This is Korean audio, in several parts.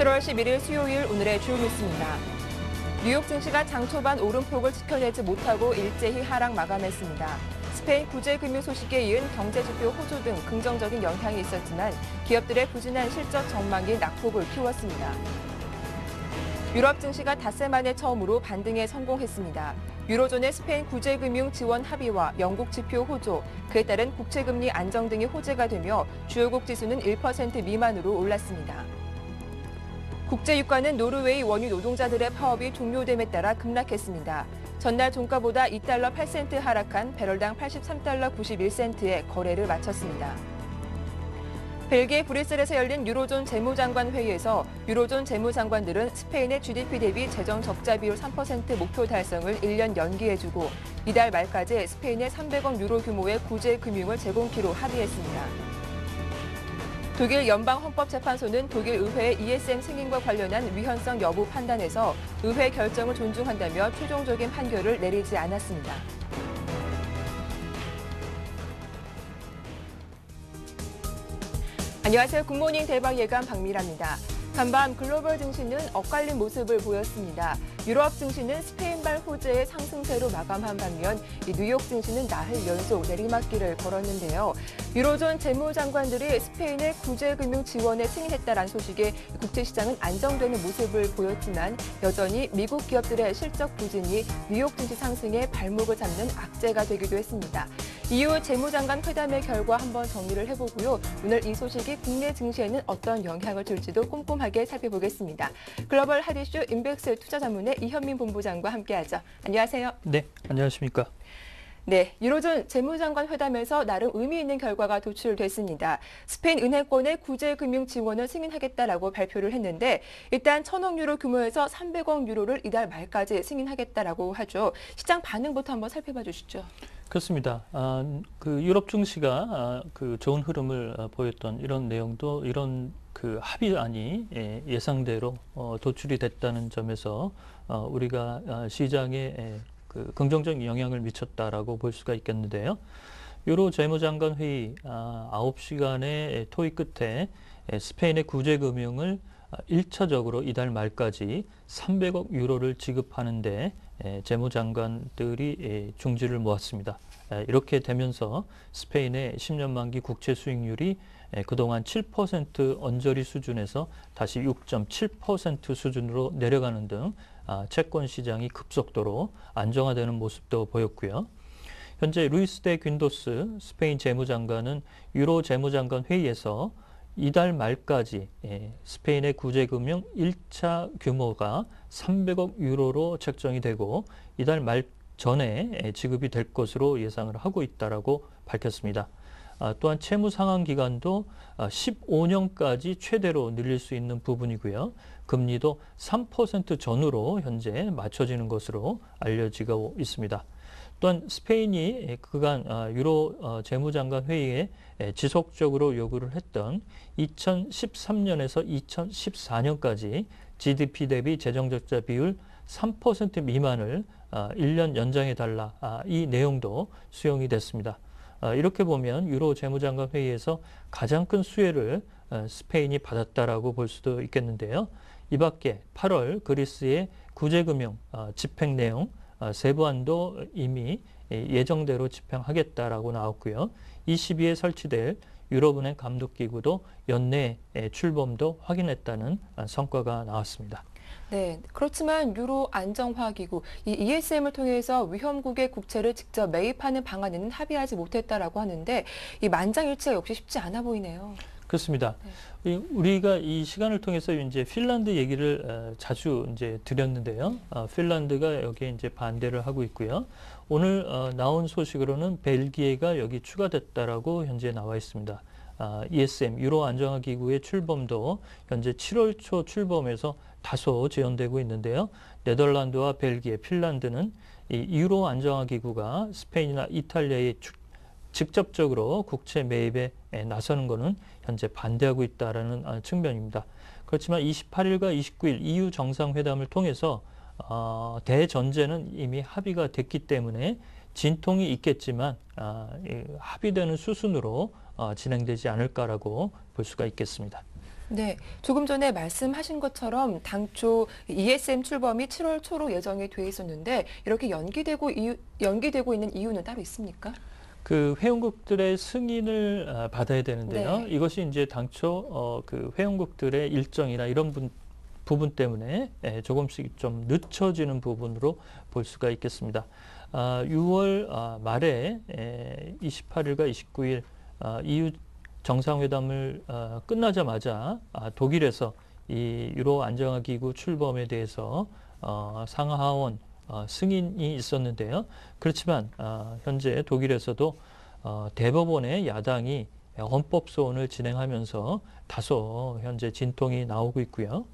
7월 11일 수요일 오늘의 주요 뉴스입니다. 뉴욕 증시가 장 초반 오름폭을 지켜내지 못하고 일제히 하락 마감했습니다. 스페인 구제금융 소식에 이은 경제지표 호조 등 긍정적인 영향이 있었지만 기업들의 부진한 실적 전망이 낙폭을 키웠습니다. 유럽 증시가 닷새 만에 처음으로 반등에 성공했습니다. 유로존의 스페인 구제금융 지원 합의와 영국 지표 호조, 그에 따른 국채금리 안정 등이 호재가 되며 주요국 지수는 1% 미만으로 올랐습니다. 국제유가는 노르웨이 원유 노동자들의 파업이 종료됨에 따라 급락했습니다. 전날 종가보다 2달러 8센트 하락한 배럴당 83달러 91센트에 거래를 마쳤습니다. 벨기에 브뤼셀에서 열린 유로존 재무장관 회의에서 유로존 재무장관들은 스페인의 GDP 대비 재정 적자 비율 3% 목표 달성을 1년 연기해주고 이달 말까지 스페인에 300억 유로 규모의 구제 금융을 제공키로 합의했습니다. 독일 연방헌법재판소는 독일 의회의 ESM 승인과 관련한 위헌성 여부 판단에서 의회 결정을 존중한다며 최종적인 판결을 내리지 않았습니다. 안녕하세요. 굿모닝 대박 예감 박미라입니다. 간밤 글로벌 증시는 엇갈린 모습을 보였습니다. 유럽 증시는 스페인발 호재의 상승세로 마감한 반면 뉴욕 증시는 나흘 연속 내리막길을 걸었는데요. 유로존 재무장관들이 스페인의 구제금융 지원에 승인했다는 소식에 국제시장은 안정되는 모습을 보였지만 여전히 미국 기업들의 실적 부진이 뉴욕 증시 상승에 발목을 잡는 악재가 되기도 했습니다. 이후 재무장관 회담의 결과 한번 정리를 해보고요. 오늘 이 소식이 국내 증시에는 어떤 영향을 줄지도 꼼꼼하게 살펴보겠습니다. 글로벌 핫 이슈 인백스 투자자문의 이현민 본부장과 함께하죠. 안녕하세요. 네, 안녕하십니까. 네, 유로존 재무장관 회담에서 나름 의미 있는 결과가 도출됐습니다. 스페인 은행권의 구제금융 지원을 승인하겠다라고 발표를 했는데 일단 1,000억 유로 규모에서 300억 유로를 이달 말까지 승인하겠다라고 하죠. 시장 반응부터 한번 살펴봐 주시죠. 그렇습니다. 그 유럽 증시가 그 좋은 흐름을 보였던 이런 내용도 이런 그 합의안이 예상대로 도출이 됐다는 점에서 우리가 시장에 그 긍정적인 영향을 미쳤다라고 볼 수가 있겠는데요. 유로 재무장관 회의 9시간의 토의 끝에 스페인의 구제금융을 1차적으로 이달 말까지 300억 유로를 지급하는데 재무장관들이 중지를 모았습니다. 이렇게 되면서 스페인의 10년 만기 국채 수익률이 그동안 7% 언저리 수준에서 다시 6.7% 수준으로 내려가는 등 채권 시장이 급속도로 안정화되는 모습도 보였고요. 현재 루이스 데 귄도스 스페인 재무장관은 유로 재무장관 회의에서 이달 말까지 스페인의 구제금융 1차 규모가 300억 유로로 책정이 되고 이달 말 전에 지급이 될 것으로 예상을 하고 있다라고 밝혔습니다. 또한 채무 상환 기간도 15년까지 최대로 늘릴 수 있는 부분이고요. 금리도 3% 전후로 현재 맞춰지는 것으로 알려지고 있습니다. 또한 스페인이 그간 유로 재무장관 회의에 지속적으로 요구를 했던 2013년에서 2014년까지 GDP 대비 재정적자 비율 3% 미만을 1년 연장해달라. 이 내용도 수용이 됐습니다. 이렇게 보면 유로 재무장관 회의에서 가장 큰 수혜를 스페인이 받았다라고 볼 수도 있겠는데요. 이 밖에 8월 그리스의 구제금융 집행 내용 세부안도 이미 예정대로 집행하겠다라고 나왔고요. 22에 설치될 유럽은행 감독기구도 연내 출범도 확인했다는 성과가 나왔습니다. 네, 그렇지만 유로 안정화기구, 이 ESM을 통해서 위험국의 국채를 직접 매입하는 방안에는 합의하지 못했다라고 하는데 이 만장일치가 역시 쉽지 않아 보이네요. 그렇습니다. 네. 우리가 이 시간을 통해서 이제 핀란드 얘기를 자주 이제 드렸는데요. 핀란드가 여기에 이제 반대를 하고 있고요. 오늘 나온 소식으로는 벨기에가 여기 추가됐다라고 현재 나와 있습니다. ESM 유로 안정화 기구의 출범도 현재 7월 초 출범해서 다소 지연되고 있는데요. 네덜란드와 벨기에, 핀란드는 이 유로 안정화 기구가 스페인이나 이탈리아에 직접적으로 국채 매입에 나서는 것은 현재 반대하고 있다는 측면입니다. 그렇지만 28일과 29일 EU 정상회담을 통해서 대전제는 이미 합의가 됐기 때문에 진통이 있겠지만 합의되는 수순으로 진행되지 않을까라고 볼 수가 있겠습니다. 네, 조금 전에 말씀하신 것처럼 당초 ESM 출범이 7월 초로 예정이 돼 있었는데 이렇게 연기되고 있는 이유는 따로 있습니까? 그 회원국들의 승인을 받아야 되는데요. 네. 이것이 이제 당초 그 회원국들의 일정이나 이런 부분 때문에 조금씩 좀 늦춰지는 부분으로 볼 수가 있겠습니다. 6월 말에 28일과 29일 EU 정상회담을 끝나자마자 독일에서 이 유로 안정화기구 출범에 대해서 상하원 승인이 있었는데요. 그렇지만 현재 독일에서도 대법원의 야당이 헌법소원을 진행하면서 다소 현재 진통이 나오고 있고요.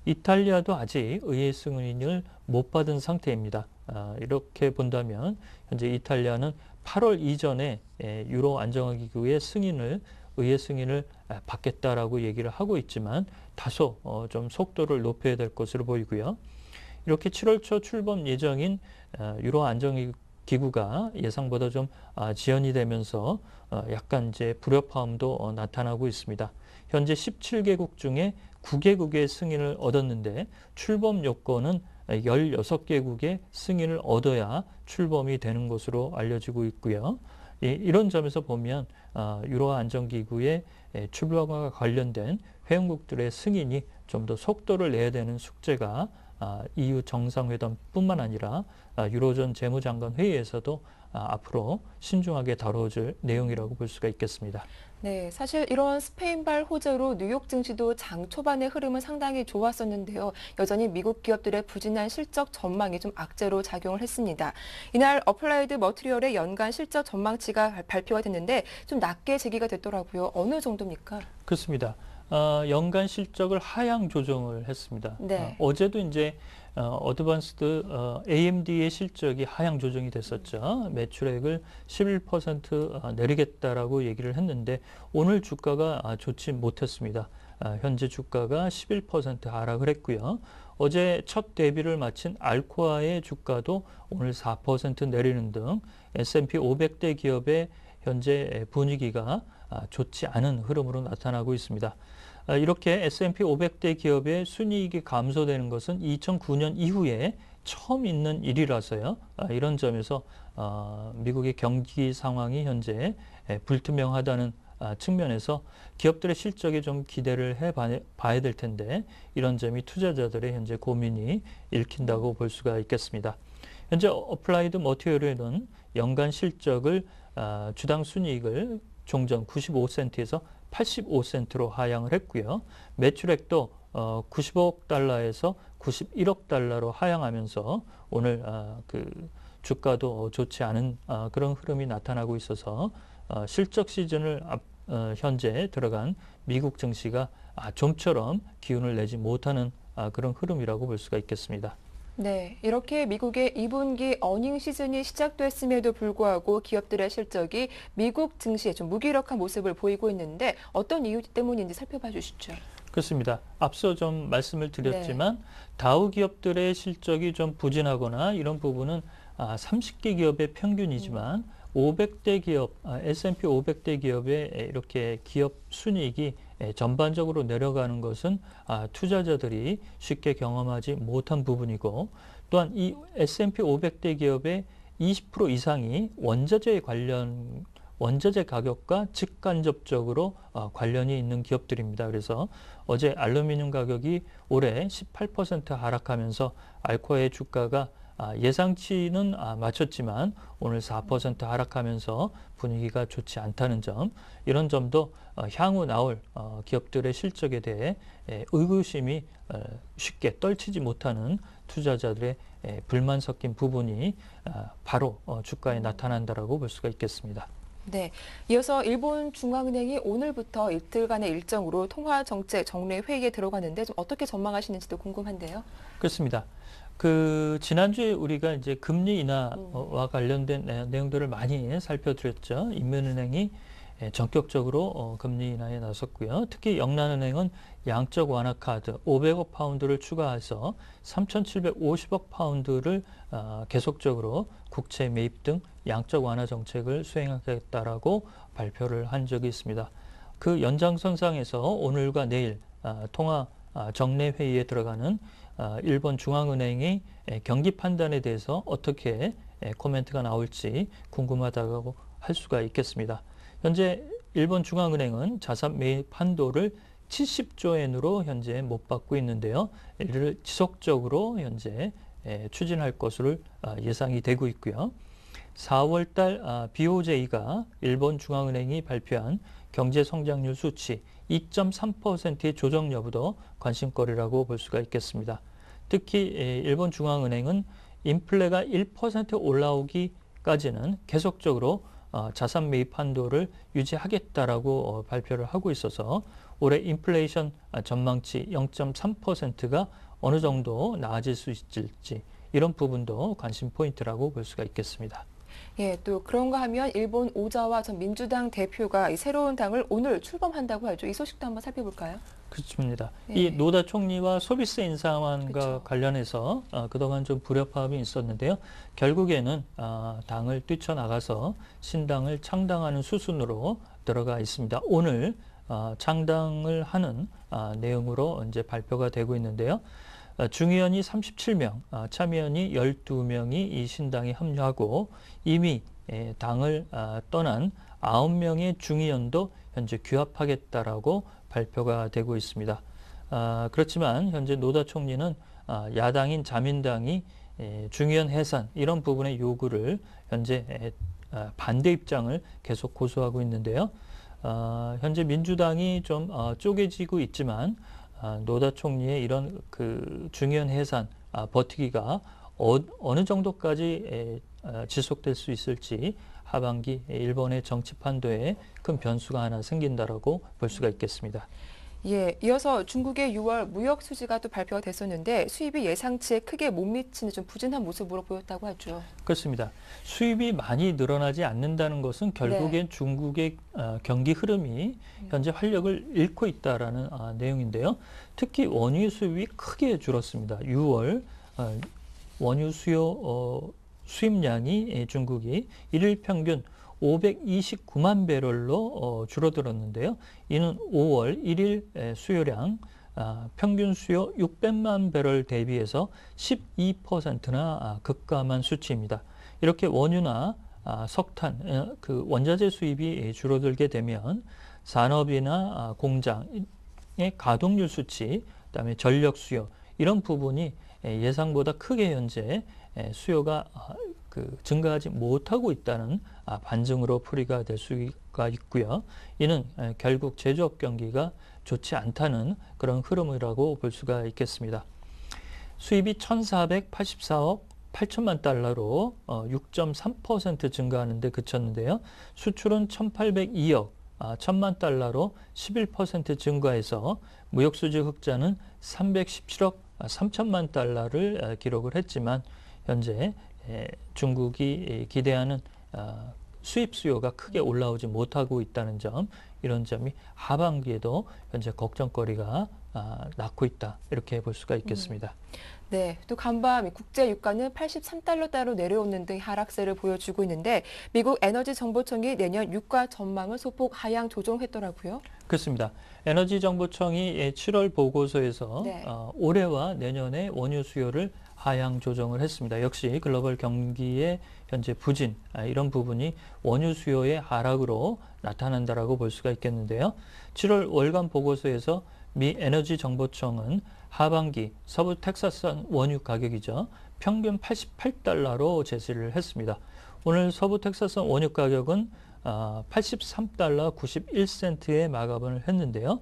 이탈리아도 아직 의회 승인을 못 받은 상태입니다. 이렇게 본다면 현재 이탈리아는 8월 이전에 유로 안정화기구의 의회 승인을 받겠다라고 얘기를 하고 있지만 다소 좀 속도를 높여야 될 것으로 보이고요. 이렇게 7월 초 출범 예정인 유로 안정기구가 예상보다 좀 지연이 되면서 약간 이제 불협화음도 나타나고 있습니다. 현재 17개국 중에 9개국의 승인을 얻었는데 출범 요건은 16개국의 승인을 얻어야 출범이 되는 것으로 알려지고 있고요. 이런 점에서 보면 유로 안정기구의 출범과 관련된 회원국들의 승인이 좀 더 속도를 내야 되는 숙제가 EU 정상회담뿐만 아니라 유로존 재무장관 회의에서도 앞으로 신중하게 다뤄질 내용이라고 볼 수가 있겠습니다. 네, 사실 이런 스페인발 호재로 뉴욕 증시도 장 초반의 흐름은 상당히 좋았었는데요. 여전히 미국 기업들의 부진한 실적 전망이 좀 악재로 작용을 했습니다. 이날 어플라이드 머티리얼의 연간 실적 전망치가 발표가 됐는데 좀 낮게 제기가 됐더라고요. 어느 정도입니까? 그렇습니다. 연간 실적을 하향 조정을 했습니다. 네. 어제도 이제 어드밴스드 AMD의 실적이 하향 조정이 됐었죠. 매출액을 11% 내리겠다라고 얘기를 했는데 오늘 주가가 좋지 못했습니다. 현재 주가가 11% 하락을 했고요. 어제 첫 데뷔를 마친 알코아의 주가도 오늘 4% 내리는 등 S&P 500대 기업의 현재 분위기가 좋지 않은 흐름으로 나타나고 있습니다. 이렇게 S&P 500대 기업의 순이익이 감소되는 것은 2009년 이후에 처음 있는 일이라서요. 이런 점에서 미국의 경기 상황이 현재 불투명하다는 측면에서 기업들의 실적에 좀 기대를 해봐야 될 텐데 이런 점이 투자자들의 현재 고민이 읽힌다고 볼 수가 있겠습니다. 현재 어플라이드 머티리얼은 연간 실적을 주당 순이익을 종전 95센트에서 85센트로 하향을 했고요. 매출액도 90억 달러에서 91억 달러로 하향하면서 오늘 그 주가도 좋지 않은 그런 흐름이 나타나고 있어서 실적 시즌을 현재 들어간 미국 증시가 좀처럼 기운을 내지 못하는 그런 흐름이라고 볼 수가 있겠습니다. 네, 이렇게 미국의 2분기 어닝 시즌이 시작됐음에도 불구하고 기업들의 실적이 미국 증시에 좀 무기력한 모습을 보이고 있는데 어떤 이유 때문인지 살펴봐 주시죠. 그렇습니다. 앞서 좀 말씀을 드렸지만 다우 기업들의 실적이 좀 부진하거나 이런 부분은 30개 기업의 평균이지만 500대 기업, S&P 500대 기업의 이렇게 기업 순이익이 전반적으로 내려가는 것은 투자자들이 쉽게 경험하지 못한 부분이고 또한 이 S&P 500대 기업의 20% 이상이 원자재 가격과 직간접적으로 관련이 있는 기업들입니다. 그래서 어제 알루미늄 가격이 올해 18% 하락하면서 알코아의 주가가 예상치는 맞췄지만 오늘 4% 하락하면서 분위기가 좋지 않다는 점, 이런 점도 향후 나올 기업들의 실적에 대해 의구심이 쉽게 떨치지 못하는 투자자들의 불만 섞인 부분이 바로 주가에 나타난다라고 볼 수가 있겠습니다. 네, 이어서 일본 중앙은행이 오늘부터 이틀간의 일정으로 통화정책 정례 회의에 들어가는데 좀 어떻게 전망하시는지도 궁금한데요. 그렇습니다. 지난주에 우리가 이제 금리 인하와 관련된 내용들을 많이 살펴드렸죠. 인민은행이 전격적으로 금리 인하에 나섰고요. 특히 영란은행은 양적 완화 카드 500억 파운드를 추가해서 3,750억 파운드를 계속적으로 국채 매입 등 양적 완화 정책을 수행하겠다라고 발표를 한 적이 있습니다. 그 연장선상에서 오늘과 내일 통화 정례 회의에 들어가는 일본 중앙은행의 경기 판단에 대해서 어떻게 코멘트가 나올지 궁금하다고 할 수가 있겠습니다. 현재 일본 중앙은행은 자산 매입 한도를 70조 엔으로 현재 못 받고 있는데요. 이를 지속적으로 현재 추진할 것으로 예상이 되고 있고요. 4월 달 BOJ가 일본 중앙은행이 발표한 경제 성장률 수치 2.3%의 조정 여부도 관심거리라고 볼 수가 있겠습니다. 특히 일본 중앙은행은 인플레가 1% 올라오기까지는 계속적으로 자산 매입 한도를 유지하겠다라고 발표를 하고 있어서 올해 인플레이션 전망치 0.3%가 어느 정도 나아질 수 있을지 이런 부분도 관심 포인트라고 볼 수가 있겠습니다. 예, 또 그런가 하면 일본 오자와 전 민주당 대표가 이 새로운 당을 오늘 출범한다고 하죠. 이 소식도 한번 살펴볼까요? 그렇습니다. 예. 이 노다 총리와 소비세 인상안과 그렇죠. 관련해서 그동안 좀 불협화음이 있었는데요. 결국에는 당을 뛰쳐나가서 신당을 창당하는 수순으로 들어가 있습니다. 오늘 창당을 하는 내용으로 이제 발표가 되고 있는데요. 중의원이 37명, 참의원이 12명이 이 신당에 합류하고 이미 당을 떠난 9명의 중의원도 현재 규합하겠다라고 발표가 되고 있습니다. 그렇지만 현재 노다 총리는 야당인 자민당이 중의원 해산 이런 부분의 요구를 현재 반대 입장을 계속 고수하고 있는데요. 현재 민주당이 좀 쪼개지고 있지만 노다 총리의 이런 그 중의원 해산 버티기가 어느 정도까지 지속될 수 있을지 하반기 일본의 정치 판도에 큰 변수가 하나 생긴다라고 볼 수가 있겠습니다. 예, 이어서 중국의 6월 무역 수지가 또 발표가 됐었는데 수입이 예상치에 크게 못 미치는 좀 부진한 모습으로 보였다고 하죠. 그렇습니다. 수입이 많이 늘어나지 않는다는 것은 결국엔 중국의 경기 흐름이 현재 활력을 잃고 있다라는 내용인데요. 특히 원유 수입이 크게 줄었습니다. 6월 원유 수입량이 중국이 일일 평균 529만 배럴로 줄어들었는데요. 이는 5월 일일 수요량 평균 수요 600만 배럴 대비해서 12%나 급감한 수치입니다. 이렇게 원유나 석탄, 그 원자재 수입이 줄어들게 되면 산업이나 공장의 가동률 수치, 그다음에 전력 수요 이런 부분이 예상보다 크게 현재 수요가 증가하지 못하고 있다는 반증으로 풀이가 될 수가 있고요. 이는 결국 제조업 경기가 좋지 않다는 그런 흐름이라고 볼 수가 있겠습니다. 수입이 1,484억 8천만 달러로 6.3% 증가하는 데 그쳤는데요. 수출은 1,802억 1,000만 달러로 11% 증가해서 무역수지 흑자는 317억 3천만 달러를 기록을 했지만 현재 중국이 기대하는 수입 수요가 크게 올라오지 못하고 있다는 점, 이런 점이 하반기에도 현재 걱정거리가 낳고 있다 이렇게 볼 수가 있겠습니다. 네, 또 간밤 국제 유가는 83달러대로 내려오는 등 하락세를 보여주고 있는데 미국 에너지정보청이 내년 유가 전망을 소폭 하향 조정했더라고요. 그렇습니다. 에너지정보청이 7월 보고서에서 올해와 내년의 원유 수요를 하향 조정을 했습니다. 역시 글로벌 경기의 현재 부진 이런 부분이 원유 수요의 하락으로 나타난다라고 볼 수가 있겠는데요. 7월 월간 보고서에서 미 에너지정보청은 하반기 서부 텍사스산 원유 가격이죠. 평균 88달러로 제시를 했습니다. 오늘 서부 텍사스산 원유 가격은 83달러 91센트에 마감을 했는데요.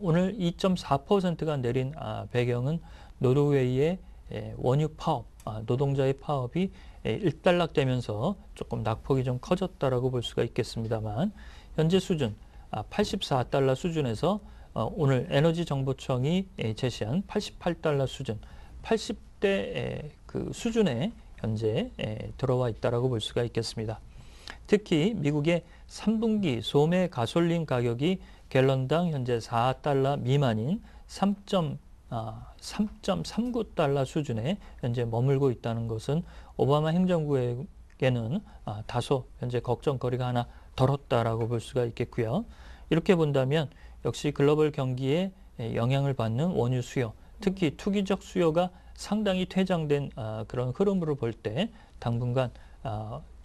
오늘 2.4%가 내린 배경은 노르웨이의 원유 파업, 노동자의 파업이 일단락되면서 조금 낙폭이 좀 커졌다라고 볼 수가 있겠습니다만 현재 수준 84달러 수준에서 오늘 에너지정보청이 제시한 88달러 수준, 80대 그 수준에 현재 들어와 있다라고 볼 수가 있겠습니다. 특히 미국의 3분기 소매 가솔린 가격이 갤런당 현재 4달러 미만인 3.39달러 수준에 현재 머물고 있다는 것은 오바마 행정부에게는 다소 현재 걱정거리가 하나 덜었다라고 볼 수가 있겠고요. 이렇게 본다면 역시 글로벌 경기의 영향을 받는 원유 수요, 특히 투기적 수요가 상당히 퇴장된 그런 흐름으로 볼 때 당분간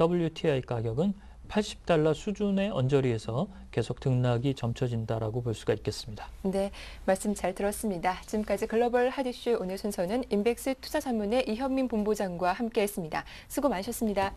WTI 가격은 $80 수준의 언저리에서 계속 등락이 점쳐진다라고 볼 수가 있겠습니다. 네, 말씀 잘 들었습니다. 지금까지 글로벌 핫이슈 오늘 순서는 인백스 투자전문의 이현민 본부장과 함께했습니다. 수고 많으셨습니다.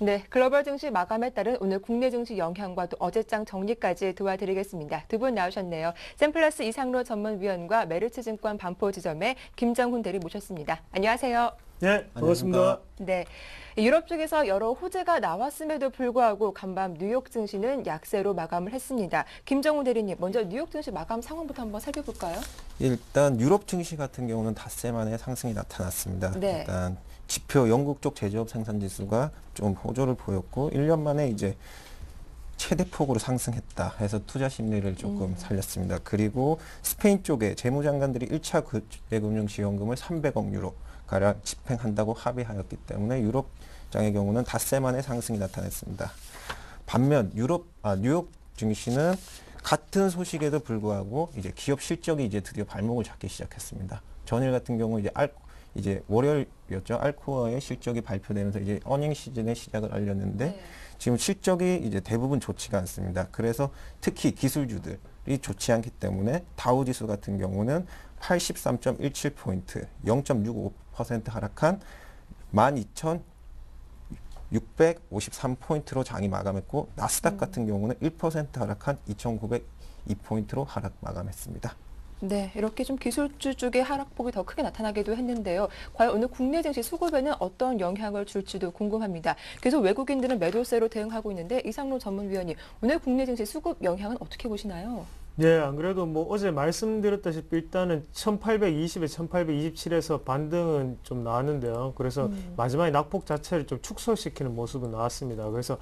네, 글로벌 증시 마감에 따른 오늘 국내 증시 영향과 또 어제장 정리까지 도와드리겠습니다. 두 분 나오셨네요. 샘플러스 이상로 전문위원과 메리츠증권 반포지점의 김정훈 대리 모셨습니다. 안녕하세요. 네, 반갑습니다. 네, 유럽 쪽에서 여러 호재가 나왔음에도 불구하고 간밤 뉴욕 증시는 약세로 마감을 했습니다. 김정훈 대리님, 먼저 뉴욕 증시 마감 상황부터 한번 살펴볼까요? 일단 유럽 증시 같은 경우는 닷새 만에 상승이 나타났습니다. 네. 일단 지표 영국 쪽 제조업 생산 지수가 좀 호조를 보였고 1년 만에 이제 최대폭으로 상승했다 해서 투자 심리를 조금 살렸습니다. 그리고 스페인 쪽에 재무장관들이 1차 대금융지원금을 300억 유로 가량 집행한다고 합의하였기 때문에 유럽장의 경우는 닷새 만에 상승이 나타났습니다. 반면 뉴욕 증시는 같은 소식에도 불구하고 이제 기업 실적이 이제 드디어 발목을 잡기 시작했습니다. 전일 같은 경우 이제 월요일이었죠. 알코아의 실적이 발표되면서 이제 어닝 시즌의 시작을 알렸는데 네. 지금 실적이 이제 대부분 좋지가 않습니다. 그래서 특히 기술주들이 좋지 않기 때문에 다우지수 같은 경우는 83.17포인트, 0.65% 하락한 12,653포인트로 장이 마감했고 나스닥 같은 경우는 1% 하락한 2,902포인트로 하락 마감했습니다. 네, 이렇게 좀 기술주 쪽의 하락폭이 더 크게 나타나기도 했는데요. 과연 오늘 국내 증시 수급에는 어떤 영향을 줄지도 궁금합니다. 계속 외국인들은 매도세로 대응하고 있는데 이상로 전문위원님, 오늘 국내 증시 수급 영향은 어떻게 보시나요? 네, 안 그래도 뭐 어제 말씀드렸다시피 일단은 1820에 1827에서 반등은 좀 나왔는데요. 그래서 마지막에 낙폭 자체를 좀 축소시키는 모습은 나왔습니다. 그래서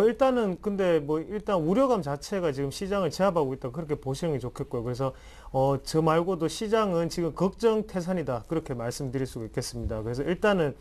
일단은 근데 뭐 일단 우려감 자체가 지금 시장을 제압하고 있다 그렇게 보시는 게 좋겠고요. 그래서 저 말고도 시장은 지금 걱정 태산이다 그렇게 말씀드릴 수가 있겠습니다. 그래서 일단은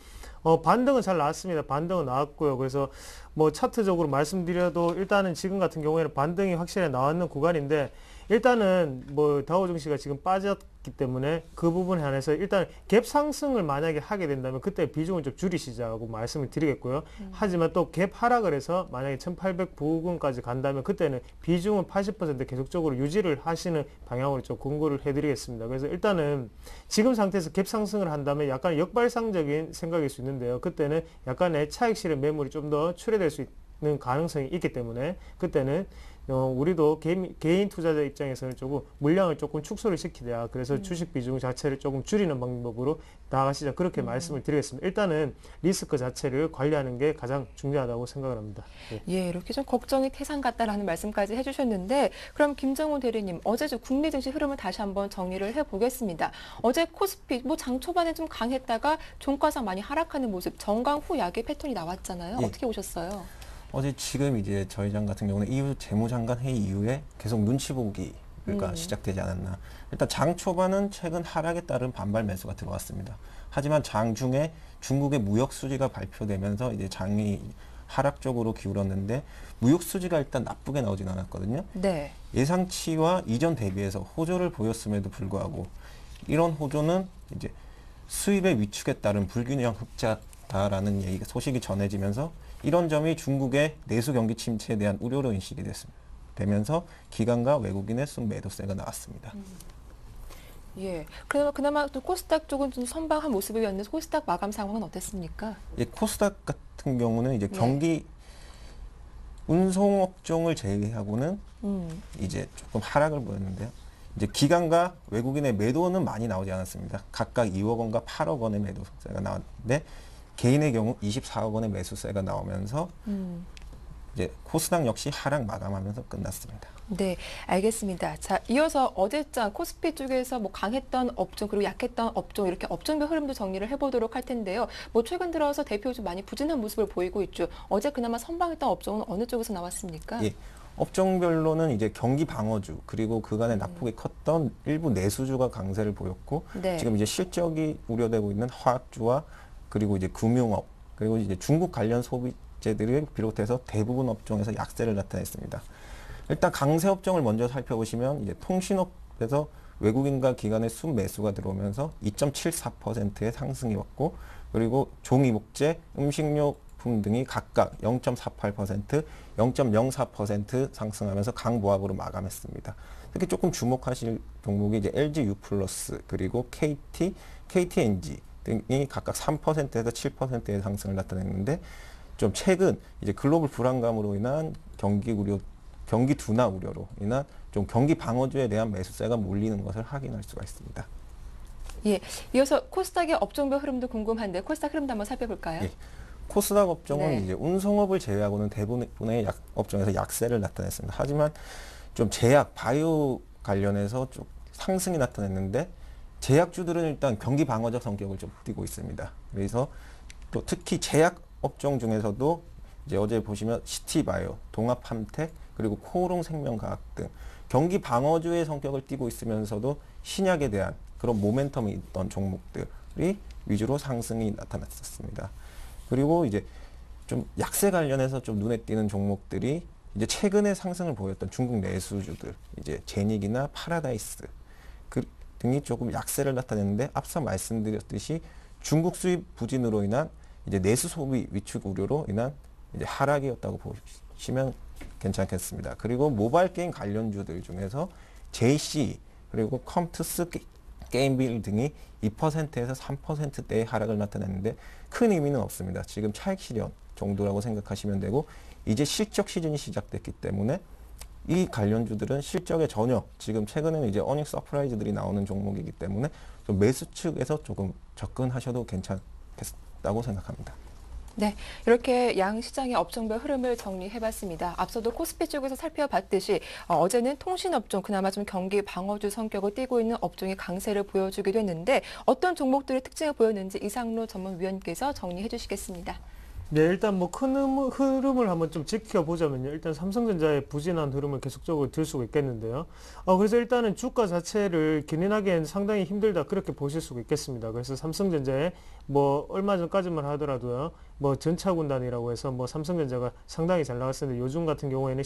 반등은 잘 나왔습니다. 반등은 나왔고요. 그래서 뭐 차트적으로 말씀드려도 일단은 지금 같은 경우에는 반등이 확실히 나왔는 구간인데 일단은 뭐 다우 증시가 지금 빠졌기 때문에 그 부분에 한해서 일단 갭 상승을 만약에 하게 된다면 그때 비중을 좀 줄이시자고 말씀을 드리겠고요. 하지만 또 갭 하락을 해서 만약에 1800 부근까지 간다면 그때는 비중은 80% 계속적으로 유지를 하시는 방향으로 좀 권고를 해드리겠습니다. 그래서 일단은 지금 상태에서 갭 상승을 한다면 약간 역발상적인 생각일 수 있는데요. 그때는 약간의 차익 실현 매물이 좀 더 출회될 수 있는 가능성이 있기 때문에 그때는 우리도 개인 투자자 입장에서는 조금 물량을 조금 축소를 시키자. 그래서 주식 비중 자체를 조금 줄이는 방법으로 나아가시자. 그렇게 말씀을 드리겠습니다. 일단은 리스크 자체를 관리하는 게 가장 중요하다고 생각을 합니다. 네. 예, 이렇게 좀 걱정이 태산 같다라는 말씀까지 해주셨는데, 그럼 김정우 대리님, 어제 좀 국내 증시 흐름을 다시 한번 정리를 해보겠습니다. 어제 코스피 뭐 장 초반에 좀 강했다가 종가상 많이 하락하는 모습, 정강 후 약의 패턴이 나왔잖아요. 예. 어떻게 보셨어요? 어제 지금 이제 저희 장 같은 경우는 이후 재무장관 회의 이후에 계속 눈치 보기가 시작되지 않았나. 일단 장 초반은 최근 하락에 따른 반발 매수가 들어왔습니다. 하지만 장 중에 중국의 무역 수지가 발표되면서 이제 장이 하락 쪽으로 기울었는데 무역 수지가 일단 나쁘게 나오진 않았거든요. 네. 예상치와 이전 대비해서 호조를 보였음에도 불구하고 이런 호조는 이제 수입의 위축에 따른 불균형 흑자다라는 얘기가 소식이 전해지면서 이런 점이 중국의 내수 경기 침체에 대한 우려로 인식이 되면서 기관과 외국인의 순매도세가 나왔습니다. 예. 그나마 또 코스닥 쪽은 좀 선방한 모습이었는데 코스닥 마감 상황은 어땠습니까? 예, 코스닥 같은 경우는 이제 네. 경기 운송업종을 제외하고는 이제 조금 하락을 보였는데요. 이제 기관과 외국인의 매도는 많이 나오지 않았습니다. 각각 2억 원과 8억 원의 매도세가 나왔는데 개인의 경우 24억 원의 매수세가 나오면서 이제 코스닥 역시 하락 마감하면서 끝났습니다. 네, 알겠습니다. 자, 이어서 어제장 코스피 쪽에서 뭐 강했던 업종 그리고 약했던 업종 이렇게 업종별 흐름도 정리를 해보도록 할 텐데요. 뭐 최근 들어서 대표 좀 많이 부진한 모습을 보이고 있죠. 어제 그나마 선방했던 업종은 어느 쪽에서 나왔습니까? 예, 업종별로는 이제 경기 방어주 그리고 그간의 낙폭이 컸던 일부 내수주가 강세를 보였고 네. 지금 이제 실적이 우려되고 있는 화학주와 그리고 이제 금융업 그리고 이제 중국 관련 소비재들을 비롯해서 대부분 업종에서 약세를 나타냈습니다. 일단 강세 업종을 먼저 살펴보시면 이제 통신업에서 외국인과 기관의 순매수가 들어오면서 2.74%의 상승이 왔고 그리고 종이 목재, 음식료품 등이 각각 0.48%, 0.04% 상승하면서 강보합으로 마감했습니다. 특히 조금 주목하실 종목이 이제 LG U+, 그리고 KT, KTNG 등이 각각 3%에서 7%의 상승을 나타냈는데 좀 최근 이제 글로벌 불안감으로 인한 경기 둔화 우려로 인한 좀 경기 방어주에 대한 매수세가 몰리는 것을 확인할 수가 있습니다. 예, 이어서 코스닥의 업종별 흐름도 궁금한데 코스닥 흐름도 한번 살펴볼까요? 예. 코스닥 업종은 네. 이제 운송업을 제외하고는 대부분의 업종에서 약세를 나타냈습니다. 하지만 좀 제약, 바이오 관련해서 좀 상승이 나타냈는데 제약주들은 일단 경기 방어적 성격을 좀 띠고 있습니다. 그래서 또 특히 제약 업종 중에서도 이제 어제 보시면 시티바이오, 동합함텍, 그리고 코오롱 생명과학 등 경기 방어주의 성격을 띠고 있으면서도 신약에 대한 그런 모멘텀이 있던 종목들이 위주로 상승이 나타났었습니다. 그리고 이제 좀 약세 관련해서 좀 눈에 띄는 종목들이 이제 최근에 상승을 보였던 중국 내수주들, 이제 제닉이나 파라다이스 등이 조금 약세를 나타냈는데 앞서 말씀드렸듯이 중국 수입 부진으로 인한 이제 내수 소비 위축 우려로 인한 이제 하락이었다고 보시면 괜찮겠습니다. 그리고 모바일 게임 관련주들 중에서 JC 그리고 컴투스 게임빌 등이 2%에서 3%대의 하락을 나타냈는데 큰 의미는 없습니다. 지금 차익 실현 정도라고 생각하시면 되고 이제 실적 시즌이 시작됐기 때문에 이 관련주들은 실적에 전혀 지금 최근에는 이제 어닝 서프라이즈들이 나오는 종목이기 때문에 좀 매수 측에서 조금 접근하셔도 괜찮겠다고 생각합니다. 네, 이렇게 양 시장의 업종별 흐름을 정리해봤습니다. 앞서도 코스피 쪽에서 살펴봤듯이 어제는 통신업종, 그나마 좀 경기 방어주 성격을 띠고 있는 업종이 강세를 보여주기도 했는데 어떤 종목들의 특징을 보였는지 이상로 전문위원께서 정리해 주시겠습니다. 네, 일단 뭐 큰 흐름을 한번 좀 지켜보자면요. 일단 삼성전자의 부진한 흐름을 계속적으로 들 수가 있겠는데요. 그래서 일단은 주가 자체를 견인하기엔 상당히 힘들다 그렇게 보실 수가 있겠습니다. 그래서 삼성전자에 뭐 얼마 전까지만 하더라도요. 뭐 전차군단이라고 해서 뭐 삼성전자가 상당히 잘 나갔었는데 요즘 같은 경우에는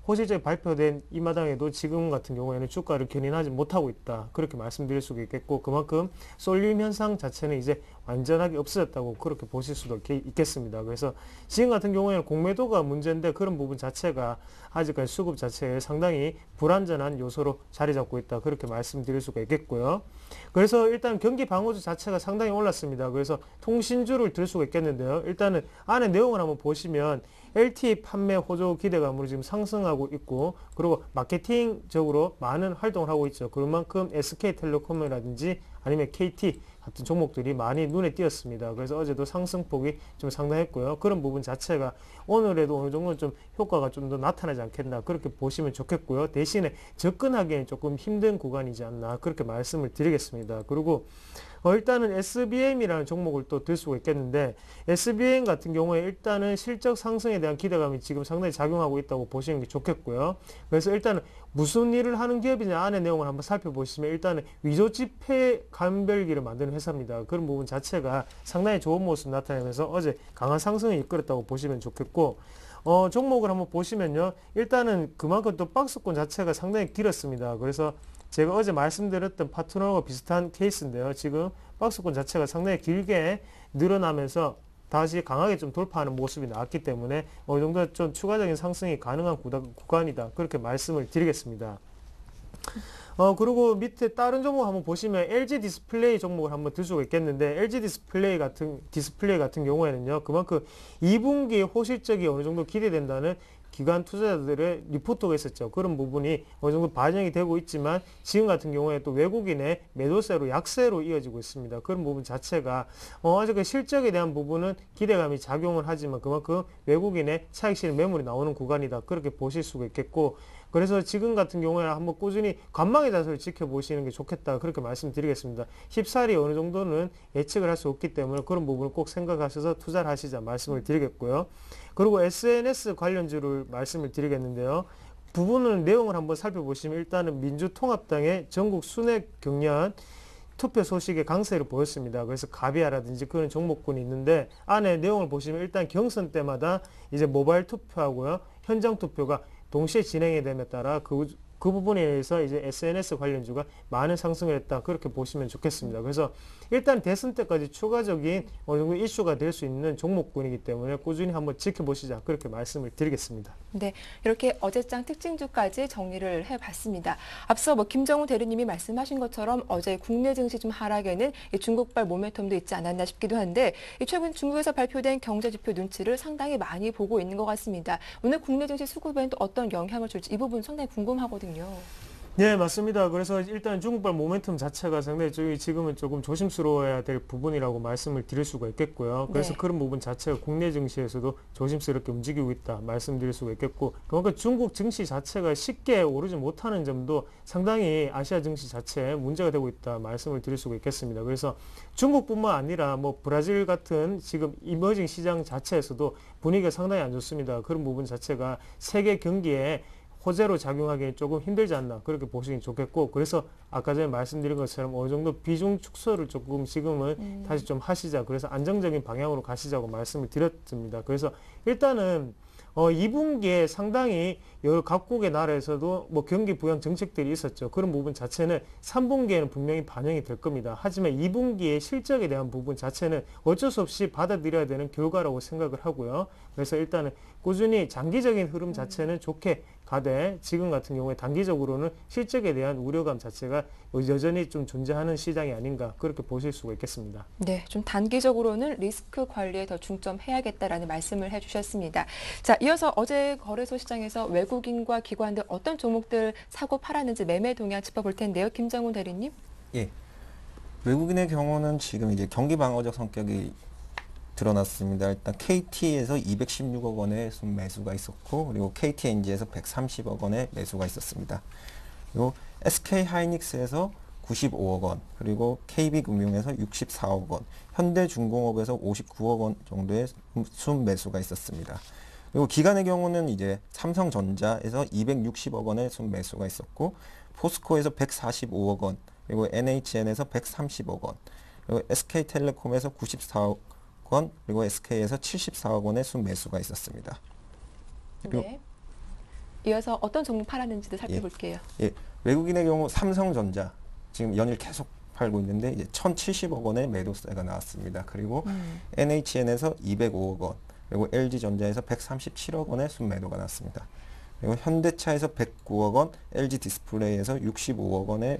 호실적이 발표된 이 마당에도 지금 같은 경우에는 주가를 견인하지 못하고 있다. 그렇게 말씀드릴 수가 있겠고 그만큼 쏠림 현상 자체는 이제 완전하게 없어졌다고 그렇게 보실 수도 있겠습니다. 있습니다. 그래서 지금 같은 경우에는 공매도가 문제인데 그런 부분 자체가 아직까지 수급 자체에 상당히 불안전한 요소로 자리 잡고 있다. 그렇게 말씀드릴 수가 있겠고요. 그래서 일단 경기 방어주 자체가 상당히 올랐습니다. 그래서 통신주를 들 수가 있겠는데요. 일단은 안에 내용을 한번 보시면 LTE 판매 호조 기대감으로 지금 상승하고 있고, 그리고 마케팅적으로 많은 활동을 하고 있죠. 그만큼 SK텔레콤이라든지 아니면 KT 같은 종목들이 많이 눈에 띄었습니다. 그래서 어제도 상승폭이 좀 상당했고요. 그런 부분 자체가 오늘에도 어느 정도 좀 효과가 좀 더 나타나지 않겠나 그렇게 보시면 좋겠고요. 대신에 접근하기에는 조금 힘든 구간이지 않나 그렇게 말씀을 드리겠습니다. 그리고 일단은 SBM이라는 종목을 또 들 수가 있겠는데, SBM 같은 경우에 일단은 실적 상승에 대한 기대감이 지금 상당히 작용하고 있다고 보시는 게 좋겠고요. 그래서 일단은 무슨 일을 하는 기업이냐 안의 내용을 한번 살펴보시면 일단은 위조 지폐 감별기를 만드는 회사입니다. 그런 부분 자체가 상당히 좋은 모습 나타내면서 어제 강한 상승을 이끌었다고 보시면 좋겠고, 종목을 한번 보시면요. 일단은 그만큼 또 박스권 자체가 상당히 길었습니다. 그래서 제가 어제 말씀드렸던 파트너와 비슷한 케이스인데요. 지금 박스권 자체가 상당히 길게 늘어나면서 다시 강하게 좀 돌파하는 모습이 나왔기 때문에 어느 정도 좀 추가적인 상승이 가능한 구간이다. 그렇게 말씀을 드리겠습니다. 그리고 밑에 다른 종목 한번 보시면 LG 디스플레이 종목을 한번 들 수가 있겠는데, LG 디스플레이 같은 경우에는요, 그만큼 2분기에 호실적이 어느 정도 기대된다는 기관 투자자들의 리포트가 있었죠. 그런 부분이 어느 정도 반영이 되고 있지만 지금 같은 경우에 또 외국인의 매도세로 약세로 이어지고 있습니다. 그런 부분 자체가 아직 실적에 대한 부분은 기대감이 작용을 하지만 그만큼 외국인의 차익 실현 매물이 나오는 구간이다. 그렇게 보실 수가 있겠고, 그래서 지금 같은 경우에 한번 꾸준히 관망의 자세를 지켜보시는 게 좋겠다. 그렇게 말씀드리겠습니다. 쉽사리 어느 정도는 예측을 할 수 없기 때문에 그런 부분을 꼭 생각하셔서 투자를 하시자 말씀을 드리겠고요. 그리고 SNS 관련주를 말씀을 드리겠는데요. 부분은 내용을 한번 살펴보시면 일단은 민주통합당의 전국 순회 경련 투표 소식에 강세를 보였습니다. 그래서 가비아라든지 그런 종목군이 있는데 안에 내용을 보시면 일단 경선 때마다 이제 모바일 투표하고요. 현장 투표가 동시에 진행이 됨에 따라 그 부분에 의해서 이제 SNS 관련주가 많은 상승을 했다. 그렇게 보시면 좋겠습니다. 그래서 일단 대선 때까지 추가적인 어느 정도 이슈가 될 수 있는 종목군이기 때문에 꾸준히 한번 지켜보시자. 그렇게 말씀을 드리겠습니다. 네, 이렇게 어제장 특징주까지 정리를 해봤습니다. 앞서 김정우 대리님이 말씀하신 것처럼 어제 국내 증시 좀 하락에는 중국발 모멘텀도 있지 않았나 싶기도 한데, 최근 중국에서 발표된 경제지표 눈치를 상당히 많이 보고 있는 것 같습니다. 오늘 국내 증시 수급에는 또 어떤 영향을 줄지 이 부분 상당히 궁금하거든요. 네, 맞습니다. 그래서 일단 중국발 모멘텀 자체가 상당히 지금은 조금 조심스러워야 될 부분이라고 말씀을 드릴 수가 있겠고요. 그래서 네. 그런 부분 자체가 국내 증시에서도 조심스럽게 움직이고 있다 말씀드릴 수가 있겠고, 그러니까 중국 증시 자체가 쉽게 오르지 못하는 점도 상당히 아시아 증시 자체에 문제가 되고 있다 말씀을 드릴 수가 있겠습니다. 그래서 중국뿐만 아니라 뭐 브라질 같은 지금 이머징 시장 자체에서도 분위기가 상당히 안 좋습니다. 그런 부분 자체가 세계 경기에 호재로 작용하기에 조금 힘들지 않나 그렇게 보시기 좋겠고, 그래서 아까 전에 말씀드린 것처럼 어느 정도 비중 축소를 조금 지금은 다시 좀 하시자, 그래서 안정적인 방향으로 가시자고 말씀을 드렸습니다. 그래서 일단은 2분기에 상당히 여러 각국의 나라에서도 뭐 경기 부양 정책들이 있었죠. 그런 부분 자체는 3분기에는 분명히 반영이 될 겁니다. 하지만 2분기의 실적에 대한 부분 자체는 어쩔 수 없이 받아들여야 되는 결과라고 생각을 하고요. 그래서 일단은 꾸준히 장기적인 흐름 자체는 좋게 가되, 지금 같은 경우에 단기적으로는 실적에 대한 우려감 자체가 여전히 좀 존재하는 시장이 아닌가 그렇게 보실 수가 있겠습니다. 네, 좀 단기적으로는 리스크 관리에 더 중점해야겠다라는 말씀을 해주셨습니다. 자, 이어서 어제 거래소 시장에서 외국인과 기관들 어떤 종목들 사고 팔았는지 매매 동향 짚어볼 텐데요. 김정훈 대리님. 예. 외국인의 경우는 지금 이제 경기 방어적 성격이 드러났습니다. 일단 KT에서 216억 원의 순매수가 있었고, 그리고 KTNG에서 130억 원의 매수가 있었습니다. 그리고 SK하이닉스에서 95억 원, 그리고 KB금융에서 64억 원, 현대중공업에서 59억 원 정도의 순매수가 있었습니다. 그리고 기관의 경우는 이제 삼성전자에서 260억 원의 순매수가 있었고, 포스코에서 145억 원, 그리고 NHN에서 130억 원, 그리고 SK텔레콤에서 94억 원, 그리고 SK에서 74억 원의 순매수가 있었습니다. 네. 이어서 어떤 종목 팔았는지도 살펴볼게요. 예, 외국인의 경우 삼성전자 지금 연일 계속 팔고 있는데 이제 1,070억 원의 매도세가 나왔습니다. 그리고 NHN에서 205억 원, 그리고 LG전자에서 137억 원의 순매도가 났습니다. 그리고 현대차에서 109억 원, LG 디스플레이에서 65억 원의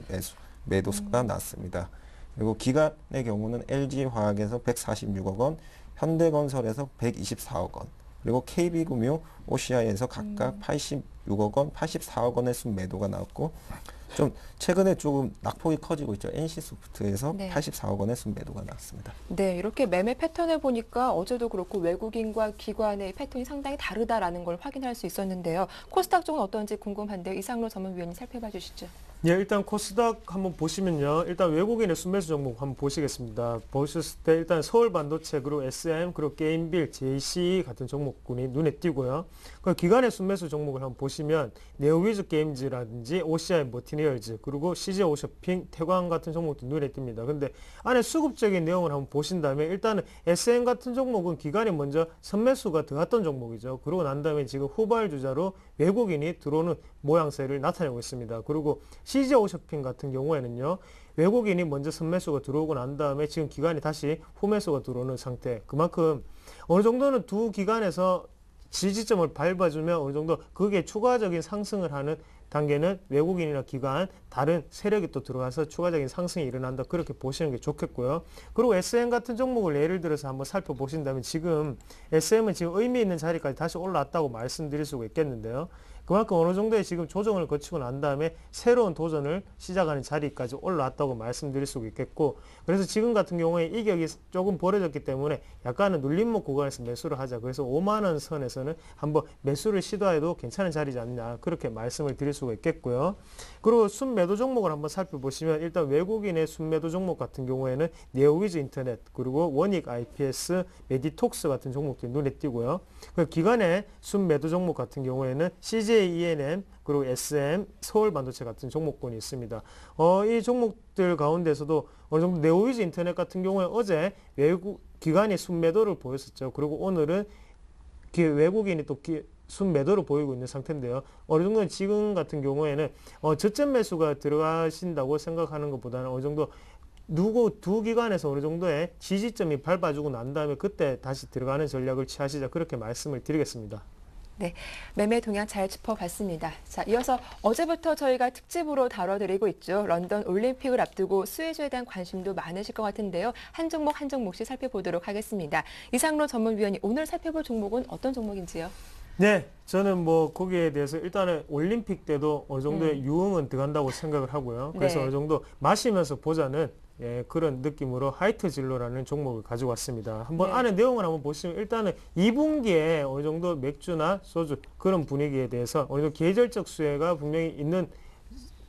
매도가 났습니다. 그리고 기관의 경우는 LG화학에서 146억 원, 현대건설에서 124억 원, 그리고 KB금융, OCI에서 각각 86억 원, 84억 원의 순매도가 나왔고, 좀 최근에 조금 낙폭이 커지고 있죠. NC소프트에서 네. 84억 원의 순매도가 나왔습니다. 네, 이렇게 매매 패턴을 보니까 어제도 그렇고 외국인과 기관의 패턴이 상당히 다르다라는 걸 확인할 수 있었는데요. 코스닥 쪽은 어떤지 궁금한데요. 이상로 전문위원님 살펴봐 주시죠. 예, 일단 코스닥 한번 보시면요. 일단 외국인의 순매수 종목 한번 보시겠습니다. 보셨을 때 일단 서울반도체, 그리고 SM, 그리고 게임빌, JC 같은 종목군이 눈에 띄고요. 그 기관의 순매수 종목을 한번 보시면 네오위즈 게임즈라든지 OCI 머티리얼즈, 그리고 CJ오쇼핑, 태광 같은 종목도 눈에 띕니다. 근데 안에 수급적인 내용을 한번 보신다면 일단은 SM 같은 종목은 기관이 먼저 선매수가 들어갔던 종목이죠. 그러고 난 다음에 지금 후발주자로 외국인이 들어오는 모양새를 나타내고 있습니다. 그리고 CJ오쇼핑 같은 경우에는요, 외국인이 먼저 선매수가 들어오고 난 다음에 지금 기관이 다시 후매수가 들어오는 상태. 그만큼 어느 정도는 두 기관에서 지지점을 밟아주면 어느 정도 그게 추가적인 상승을 하는 단계는 외국인이나 기관, 다른 세력이 또 들어가서 추가적인 상승이 일어난다. 그렇게 보시는 게 좋겠고요. 그리고 SM 같은 종목을 예를 들어서 한번 살펴보신다면 지금 SM은 지금 의미 있는 자리까지 다시 올라왔다고 말씀드릴 수가 있겠는데요. 그만큼 어느 정도의 지금 조정을 거치고 난 다음에 새로운 도전을 시작하는 자리까지 올라왔다고 말씀드릴 수가 있겠고, 그래서 지금 같은 경우에 이격이 조금 벌어졌기 때문에 약간은 눌림목 구간에서 매수를 하자. 그래서 5만 원 선에서는 한번 매수를 시도해도 괜찮은 자리지 않냐, 그렇게 말씀을 드릴 수가 있겠고요. 그리고 순매도 종목을 한번 살펴보시면 일단 외국인의 순매도 종목 같은 경우에는 네오위즈 인터넷, 그리고 원익 IPS, 메디톡스 같은 종목들이 눈에 띄고요. 그 기관의 순매도 종목 같은 경우에는 CJ ENM, 그리고 SM, 서울반도체 같은 종목군이 있습니다. 이 종목들 가운데서도 어느 정도 네오위즈 인터넷 같은 경우에 어제 외국 기관이 순매도를 보였었죠. 그리고 오늘은 외국인이 또 순매도를 보이고 있는 상태인데요. 어느 정도 지금 같은 경우에는 저점 매수가 들어가신다고 생각하는 것보다는 어느 정도 두 기관에서 어느 정도의 지지점이 밟아주고 난 다음에 그때 다시 들어가는 전략을 취하시자, 그렇게 말씀을 드리겠습니다. 네, 매매 동향 잘 짚어봤습니다. 자, 이어서 어제부터 저희가 특집으로 다뤄드리고 있죠. 런던 올림픽을 앞두고 수혜주에 대한 관심도 많으실 것 같은데요. 한 종목 한 종목씩 살펴보도록 하겠습니다. 이상로 전문위원이 오늘 살펴볼 종목은 어떤 종목인지요? 네, 저는 뭐 거기에 대해서 일단은 올림픽 때도 어느 정도의 유흥은 들어간다고 생각을 하고요. 그래서 네. 어느 정도 마시면서 보자는 그런 느낌으로 하이트 진로라는 종목을 가지고 왔습니다. 한번 네. 안에 내용을 한번 보시면 일단은 2분기에 어느 정도 맥주나 소주 그런 분위기에 대해서 어느 정도 계절적 수혜가 분명히 있는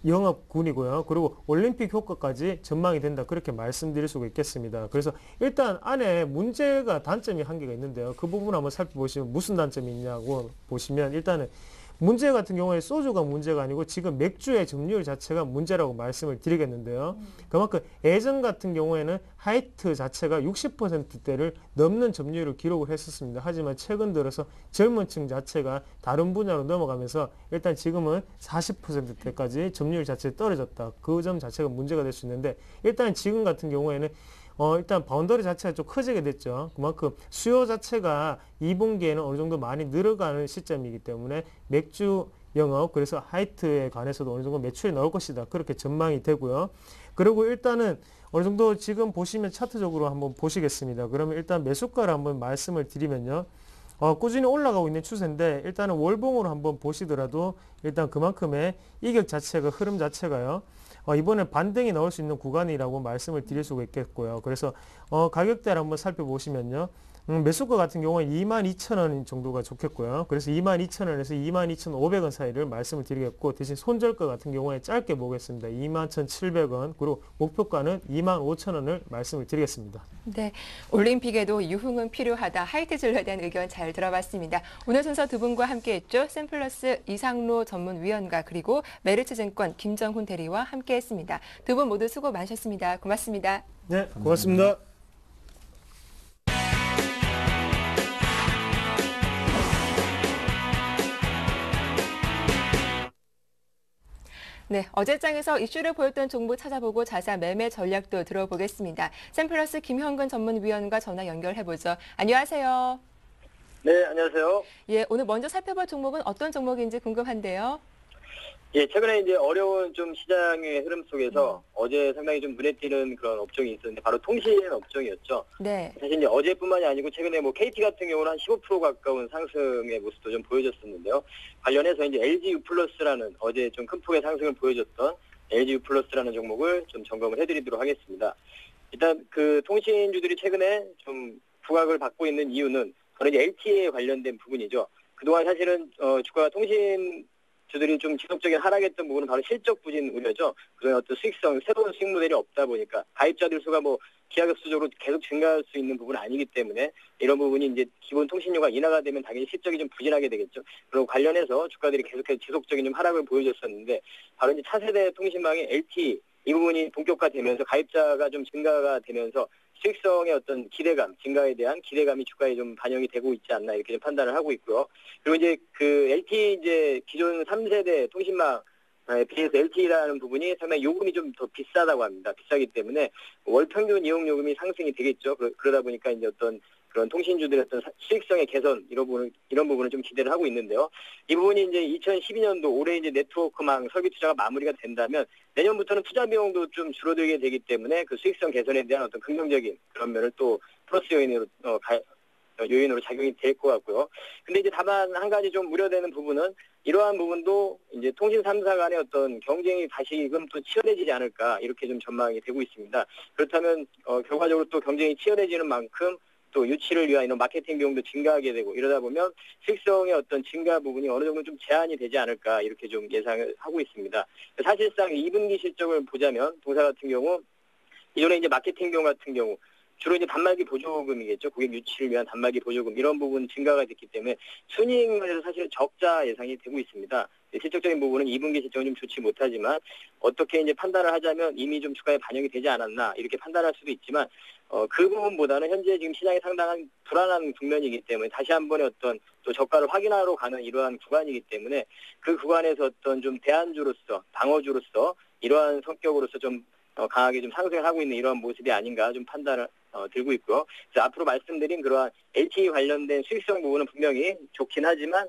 영업군이고요. 그리고 올림픽 효과까지 전망이 된다, 그렇게 말씀드릴 수가 있겠습니다. 그래서 일단 안에 단점이 한 개가 있는데요. 그 부분 한번 살펴보시면 무슨 단점이 있냐고 보시면 일단은 문제 같은 경우에 소주가 문제가 아니고 지금 맥주의 점유율 자체가 문제라고 말씀을 드리겠는데요. 그만큼 예전 같은 경우에는 하이트 자체가 60%대를 넘는 점유율을 기록을 했었습니다. 하지만 최근 들어서 젊은 층 자체가 다른 분야로 넘어가면서 일단 지금은 40%대까지 점유율 자체가 떨어졌다. 그 점 자체가 문제가 될 수 있는데, 일단 지금 같은 경우에는 일단 바운더리 자체가 좀 커지게 됐죠. 그만큼 수요 자체가 2분기에는 어느 정도 많이 늘어가는 시점이기 때문에 맥주 영업, 그래서 하이트에 관해서도 어느 정도 매출이 나올 것이다, 그렇게 전망이 되고요. 그리고 일단은 어느 정도 지금 보시면 차트적으로 한번 보시겠습니다. 그러면 일단 매수가를 한번 말씀을 드리면요. 꾸준히 올라가고 있는 추세인데 일단은 월봉으로 한번 보시더라도 일단 그만큼의 이격 자체가, 흐름 자체가요. 이번에 반등이 나올 수 있는 구간이라고 말씀을 드릴 수가 있겠고요. 그래서 가격대를 한번 살펴보시면요. 매수가 같은 경우는 22,000원 정도가 좋겠고요. 그래서 22,000원에서 22,500원 사이를 말씀을 드리겠고, 대신 손절가 같은 경우에 짧게 보겠습니다. 21,700원, 그리고 목표가는 25,000원을 말씀을 드리겠습니다. 네, 올림픽에도 유흥은 필요하다. 하이트 진로에 대한 의견 잘 들어봤습니다. 오늘 순서 두 분과 함께했죠. 샘플러스 이상로 전문위원과 그리고 메리츠증권 김정훈 대리와 함께했습니다. 두 분 모두 수고 많으셨습니다. 고맙습니다. 네, 고맙습니다. 네, 어제장에서 이슈를 보였던 종목 찾아보고 자세한 매매 전략도 들어보겠습니다. 샘플러스 김현근 전문위원과 전화 연결해보죠. 안녕하세요. 네, 안녕하세요. 예, 오늘 먼저 살펴볼 종목은 어떤 종목인지 궁금한데요. 예, 최근에 이제 어려운 좀 시장의 흐름 속에서 어제 상당히 좀 눈에 띄는 그런 업종이 있었는데 바로 통신 업종이었죠. 네. 사실 이제 어제뿐만이 아니고 최근에 뭐 KT 같은 경우는 한 15% 가까운 상승의 모습도 좀 보여줬었는데요. 관련해서 이제 LG U+라는 어제 좀 큰 폭의 상승을 보여줬던 LG U+라는 종목을 좀 점검을 해드리도록 하겠습니다. 일단 그 통신주들이 최근에 좀 부각을 받고 있는 이유는 바로 이제 LTE에 관련된 부분이죠. 그동안 사실은 주가가 통신 주들이 좀 지속적인 하락했던 부분은 바로 실적 부진 우려죠. 그런 어떤 수익성, 새로운 수익 모델이 없다 보니까 가입자들 수가 뭐 기하급수적으로 계속 증가할 수 있는 부분은 아니기 때문에 이런 부분이 이제 기본 통신료가 인하가 되면 당연히 실적이 좀 부진하게 되겠죠. 그리고 관련해서 주가들이 계속해서 지속적인 좀 하락을 보여줬었는데 바로 이제 차세대 통신망의 LTE 이 부분이 본격화되면서 가입자가 좀 증가가 되면서 수익성의 어떤 기대감, 증가에 대한 기대감이 주가에 좀 반영이 되고 있지 않나 이렇게 좀 판단을 하고 있고요. 그리고 이제 그 LTE 이제 기존 3세대 통신망 비해서 LTE라는 부분이 상당히 요금이 좀 더 비싸다고 합니다. 비싸기 때문에 월 평균 이용 요금이 상승이 되겠죠. 그러다 보니까 이제 어떤 그런 통신주들의 어떤 수익성의 개선 이런 부분을 좀 기대를 하고 있는데요. 이 부분이 이제 2012년도 올해 이제 네트워크망 설비 투자가 마무리가 된다면 내년부터는 투자 비용도 좀 줄어들게 되기 때문에 그 수익성 개선에 대한 어떤 긍정적인 그런 면을 또 플러스 요인으로 작용이 될 것 같고요. 근데 이제 다만 한 가지 좀 우려되는 부분은 이러한 부분도 이제 통신 3사 간의 어떤 경쟁이 다시금 또 치열해지지 않을까 이렇게 좀 전망이 되고 있습니다. 그렇다면 결과적으로 또 경쟁이 치열해지는 만큼 또 유치를 위한 이런 마케팅 비용도 증가하게 되고 이러다 보면 수익성의 어떤 증가 부분이 어느 정도 좀 제한이 되지 않을까 이렇게 좀 예상을 하고 있습니다. 사실상 2분기 실적을 보자면 동사 같은 경우 이전에 이제 마케팅 비용 같은 경우 주로 이제 단말기 보조금이겠죠. 고객 유치를 위한 단말기 보조금 이런 부분 증가가 됐기 때문에 순이익면에서 사실 적자 예상이 되고 있습니다. 실적적인 부분은 2분기 실적은 좀 좋지 못하지만 어떻게 이제 판단을 하자면 이미 좀 주가에 반영이 되지 않았나 이렇게 판단할 수도 있지만 그 부분보다는 현재 지금 시장이 상당한 불안한 국면이기 때문에 다시 한 번의 어떤 또 저가를 확인하러 가는 이러한 구간이기 때문에 그 구간에서 어떤 좀 대안주로서 방어주로서 이러한 성격으로서 좀 강하게 좀 상승을 하고 있는 이러한 모습이 아닌가 좀 판단을 들고 있고요. 그래서 앞으로 말씀드린 그러한 LTE 관련된 수익성 부분은 분명히 좋긴 하지만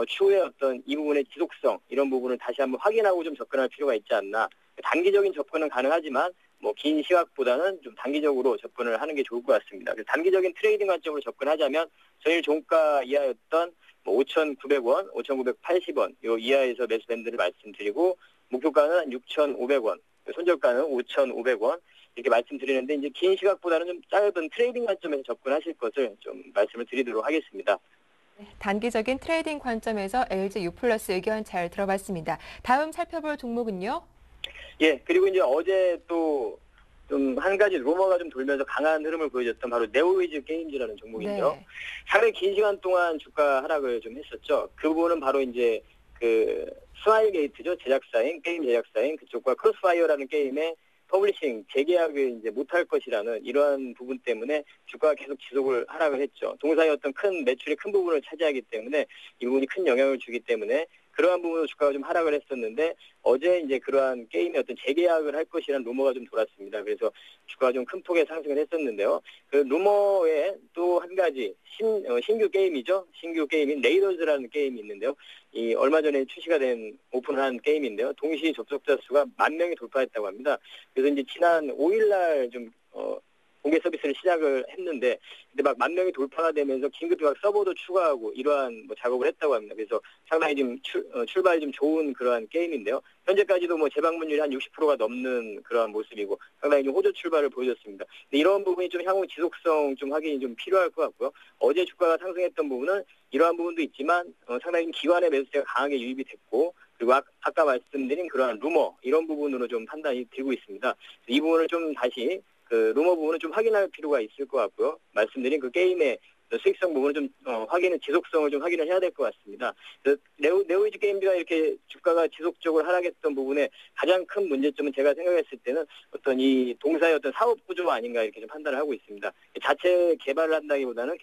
추후에 어떤 이 부분의 지속성 이런 부분을 다시 한번 확인하고 좀 접근할 필요가 있지 않나. 단기적인 접근은 가능하지만 뭐 긴 시각보다는 좀 단기적으로 접근을 하는 게 좋을 것 같습니다. 그래서 단기적인 트레이딩 관점으로 접근하자면 전일 종가 이하였던 5,900원, 5,980원 요 이하에서 매수 밴드를 말씀드리고 목표가는 6,500원, 손절가는 5,500원 이렇게 말씀드리는데 이제 긴 시각보다는 좀 짧은 트레이딩 관점에서 접근하실 것을 좀 말씀을 드리도록 하겠습니다. 단기적인 트레이딩 관점에서 LG U+ 의견 잘 들어봤습니다. 다음 살펴볼 종목은요? 예, 그리고 이제 어제 또 좀 한 가지 루머가 좀 돌면서 강한 흐름을 보여줬던 바로 네오위즈 게임즈라는 종목인데요. 네. 상당히 긴 시간 동안 주가 하락을 좀 했었죠. 그 부분은 바로 이제 그 스마일게이트죠. 게임 제작사인 그쪽과 크로스파이어라는 게임의 퍼블리싱 재계약을 이제 못할 것이라는 이러한 부분 때문에 주가가 계속 지속을 하락을 했죠. 동사의 어떤 큰 매출의 큰 부분을 차지하기 때문에 이 부분이 큰 영향을 주기 때문에 그러한 부분으로 주가가 좀 하락을 했었는데 어제 이제 그러한 게임의 어떤 재계약을 할 것이라는 루머가 좀 돌았습니다. 그래서 주가가 좀 큰 폭의 상승을 했었는데요. 그 루머에 또 한 가지 신규 게임이죠. 신규 게임인 레이더즈라는 게임이 있는데요. 이 얼마 전에 출시가 된 오픈한 게임인데요. 동시 접속자 수가 10,000명이 돌파했다고 합니다. 그래서 이제 지난 5일날 좀 공개 서비스를 시작을 했는데 근데 막 10,000명이 돌파가 되면서 긴급히 막 서버도 추가하고 이러한 뭐 작업을 했다고 합니다. 그래서 상당히 좀 출발이 좀 좋은 그러한 게임인데요. 현재까지도 뭐 재방문율이 한 60%가 넘는 그러한 모습이고 상당히 좀 호조 출발을 보여줬습니다. 근데 이런 부분이 좀 향후 지속성 좀 확인이 좀 필요할 것 같고요. 어제 주가가 상승했던 부분은 이러한 부분도 있지만 상당히 좀 기관의 매수세가 강하게 유입이 됐고 그리고 아까 말씀드린 그러한 루머 이런 부분으로 좀 판단이 되고 있습니다. 이 부분을 좀 다시 그 루머 부분은 좀 확인할 필요가 있을 것 같고요. 말씀드린 그 게임의 수익성 부분을 좀 지속성을 좀 확인을 해야 될 것 같습니다. 네오위즈 게임즈가 이렇게 주가가 지속적으로 하락했던 부분에 가장 큰 문제점은 제가 생각했을 때는 어떤 이 동사의 어떤 사업 구조 아닌가 이렇게 좀 판단을 하고 있습니다. 자체 개발을 한다기보다는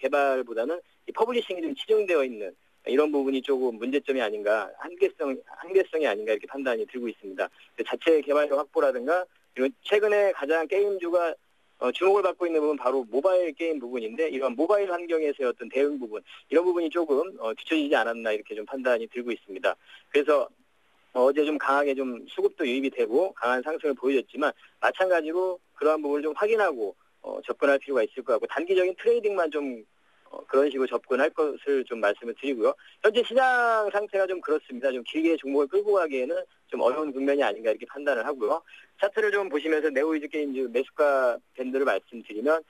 이 퍼블리싱이 좀 치중되어 있는 이런 부분이 조금 문제점이 아닌가, 한계성이 아닌가 이렇게 판단이 들고 있습니다. 자체 개발력 확보라든가 그리고 최근에 가장 게임주가 주목을 받고 있는 부분 바로 모바일 게임 부분인데 이런 모바일 환경에서의 어떤 대응 부분 이런 부분이 조금 뒤처지지 않았나 이렇게 좀 판단이 들고 있습니다. 그래서 어제 좀 강하게 좀 수급도 유입이 되고 강한 상승을 보여줬지만 마찬가지로 그러한 부분을 좀 확인하고 접근할 필요가 있을 것 같고 단기적인 트레이딩만 좀 그런 식으로 접근할 것을 좀 말씀을 드리고요. 현재 시장 상태가 좀 그렇습니다. 좀 길게 종목을 끌고 가기에는 좀 어려운 국면이 아닌가 이렇게 판단을 하고요. 차트를 좀 보시면서 네오이즈 게임즈 매수가 밴드를 말씀드리면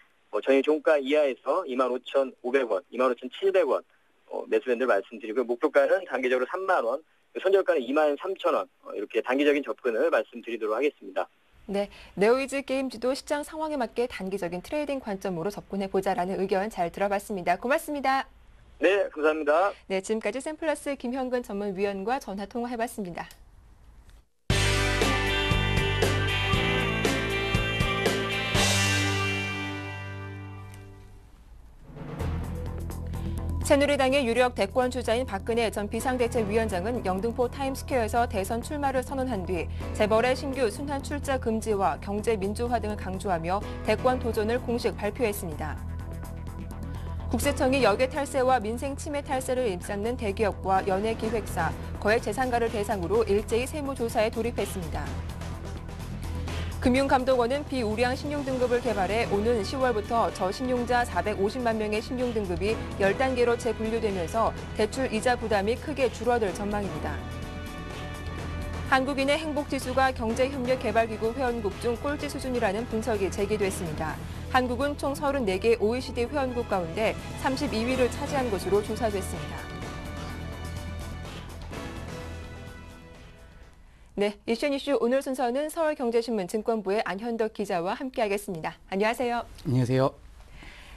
저희 종가 이하에서 25,500원, 25,700원 매수 밴드를 말씀드리고 목표가는 단기적으로 3만 원, 손절가는 23,000원 이렇게 단기적인 접근을 말씀드리도록 하겠습니다. 네, 네오이즈 게임즈도 시장 상황에 맞게 단기적인 트레이딩 관점으로 접근해보자라는 의견 잘 들어봤습니다. 고맙습니다. 네, 감사합니다. 네, 지금까지 샘플러스 김현근 전문위원과 전화 통화해봤습니다. 새누리당의 유력 대권 주자인 박근혜 전 비상대책위원장은 영등포 타임스퀘어에서 대선 출마를 선언한 뒤 재벌의 신규 순환 출자 금지와 경제 민주화 등을 강조하며 대권 도전을 공식 발표했습니다. 국세청이 역외 탈세와 민생 침해 탈세를 입잡는 대기업과 연예기획사, 거액재산가를 대상으로 일제히 세무조사에 돌입했습니다. 금융감독원은 비우량 신용등급을 개발해 오는 10월부터 저신용자 450만 명의 신용등급이 10단계로 재분류되면서 대출 이자 부담이 크게 줄어들 전망입니다. 한국인의 행복지수가 경제협력개발기구 회원국 중 꼴찌 수준이라는 분석이 제기됐습니다. 한국은 총 34개 OECD 회원국 가운데 32위를 차지한 것으로 조사됐습니다. 네, 이슈 오늘 순서는 서울경제신문 증권부의 안현덕 기자와 함께하겠습니다. 안녕하세요. 안녕하세요.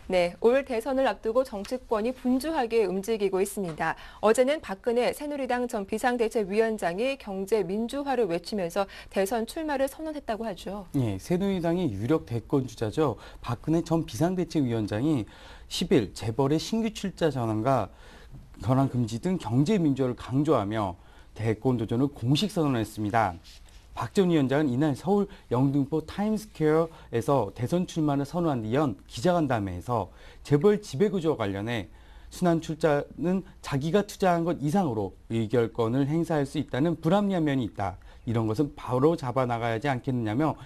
네, 올 대선을 앞두고 정치권이 분주하게 움직이고 있습니다. 어제는 박근혜 새누리당 전 비상대책위원장이 경제 민주화를 외치면서 대선 출마를 선언했다고 하죠. 네, 새누리당의 유력 대권 주자죠. 박근혜 전 비상대책위원장이 10일 재벌의 신규 출자 전환과 전환 금지 등 경제 민주화를 강조하며 대권 도전을 공식 선언했습니다. 박 전 위원장은 이날 서울 영등포 타임스퀘어에서 대선 출마를 선언한 뒤 연 기자간담회에서 재벌 지배구조와 관련해 순환 출자는 자기가 투자한 것 이상으로 의결권을 행사할 수 있다는 불합리한 면이 있다. 이런 것은 바로 잡아나가야 하지 않겠느냐며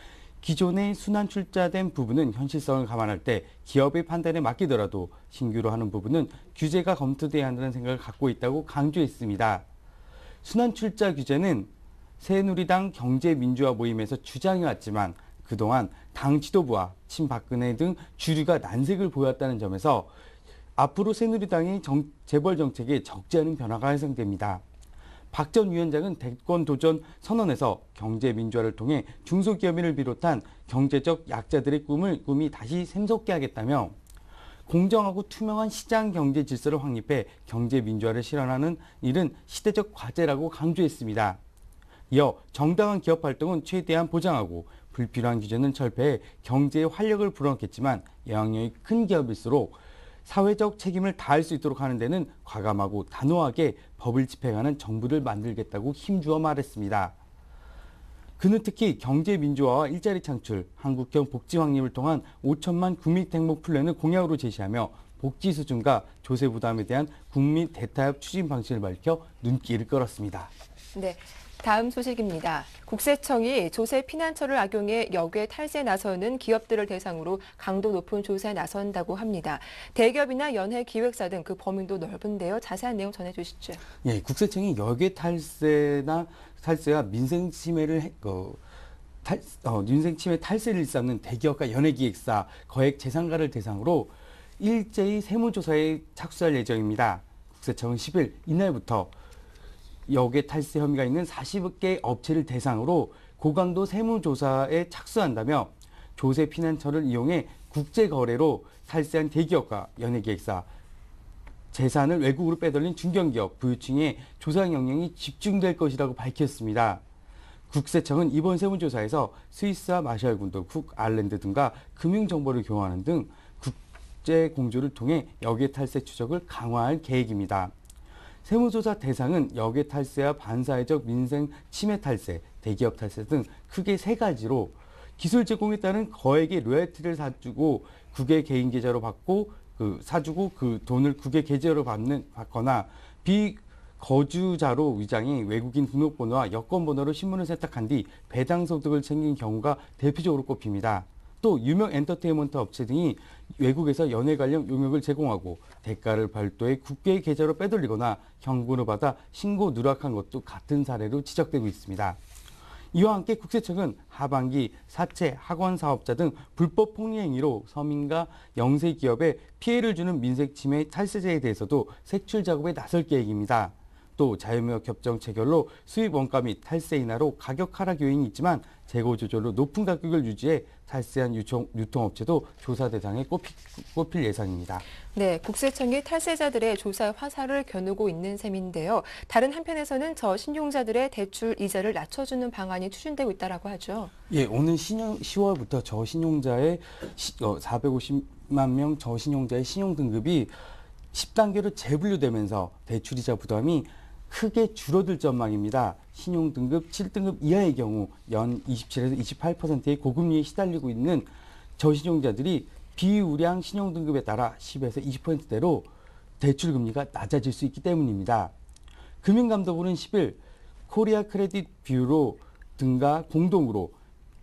기존의 순환 출자된 부분은 현실성을 감안할 때 기업의 판단에 맡기더라도 신규로 하는 부분은 규제가 검토돼야 한다는 생각을 갖고 있다고 강조했습니다. 순환 출자 규제는 새누리당 경제민주화 모임에서 주장해왔지만 그동안 당 지도부와 친박근혜 등 주류가 난색을 보였다는 점에서 앞으로 새누리당의 재벌 정책에 적지 않은 변화가 예상됩니다. 박 전 위원장은 대권 도전 선언에서 경제민주화를 통해 중소기업인을 비롯한 경제적 약자들의 꿈이 다시 샘솟게 하겠다며 공정하고 투명한 시장 경제 질서를 확립해 경제 민주화를 실현하는 일은 시대적 과제라고 강조했습니다. 이어 정당한 기업 활동은 최대한 보장하고 불필요한 규제는 철폐해 경제에 활력을 불어넣겠지만 영향력이 큰 기업일수록 사회적 책임을 다할 수 있도록 하는 데는 과감하고 단호하게 법을 집행하는 정부를 만들겠다고 힘주어 말했습니다. 그는 특히 경제 민주화와 일자리 창출, 한국형 복지 확립을 통한 5천만 국민 행복 플랜을 공약으로 제시하며 복지 수준과 조세 부담에 대한 국민 대타협 추진 방식을 밝혀 눈길을 끌었습니다. 네, 다음 소식입니다. 국세청이 조세 피난처를 악용해 역외 탈세에 나서는 기업들을 대상으로 강도 높은 조사에 나선다고 합니다. 대기업이나 연회 기획사 등 그 범위도 넓은데요. 자세한 내용 전해주시죠. 예, 국세청이 역외 탈세와 민생 침해 탈세를 일삼는 대기업과 연예기획사, 거액 재산가를 대상으로 일제히 세무조사에 착수할 예정입니다. 국세청은 10일 이날부터 역외 탈세 혐의가 있는 40개 업체를 대상으로 고강도 세무조사에 착수한다며 조세 피난처를 이용해 국제거래로 탈세한 대기업과 연예기획사, 재산을 외국으로 빼돌린 중견기업, 부유층의 조사 영역이 집중될 것이라고 밝혔습니다. 국세청은 이번 세무조사에서 스위스와 마샬군도, 쿡 아일랜드 등과 금융정보를 교환하는 등 국제 공조를 통해 역외 탈세 추적을 강화할 계획입니다. 세무조사 대상은 역외 탈세와 반사회적 민생 침해 탈세, 대기업 탈세 등 크게 세 가지로 기술 제공에 따른 거액의 로열티를 사주고 국외 개인 계좌로 받고 사주고 그 돈을 국외 계좌로 받거나 비거주자로 위장해 외국인 등록번호와 여권번호로 신문을 세탁한 뒤 배당 소득을 챙긴 경우가 대표적으로 꼽힙니다. 또 유명 엔터테인먼트 업체 등이 외국에서 연예 관련 용역을 제공하고 대가를 별도의 국외 계좌로 빼돌리거나 현금으로 받아 신고 누락한 것도 같은 사례로 지적되고 있습니다. 이와 함께 국세청은 하반기 사채, 학원 사업자 등 불법 폭리 행위로 서민과 영세 기업에 피해를 주는 민생 침해 탈세제에 대해서도 색출 작업에 나설 계획입니다. 또 자유무역 협정 체결로 수입 원가 및 탈세 인하로 가격 하락 요인이 있지만 재고 조절로 높은 가격을 유지해 탈세한 유통업체도 조사 대상에 꼽힐 예상입니다. 네, 국세청이 탈세자들의 조사 화살을 겨누고 있는 셈인데요. 다른 한편에서는 저신용자들의 대출 이자를 낮춰주는 방안이 추진되고 있다고 하죠. 예, 오는 10월부터 저신용자의 450만 명 저신용자의 신용 등급이 10단계로 재분류되면서 대출이자 부담이 크게 줄어들 전망입니다. 신용등급 7등급 이하의 경우 연 27에서 28%의 고금리에 시달리고 있는 저신용자들이 비우량 신용등급에 따라 10에서 20%대로 대출금리가 낮아질 수 있기 때문입니다. 금융감독원은 10일 코리아 크레딧 뷰로 등과 공동으로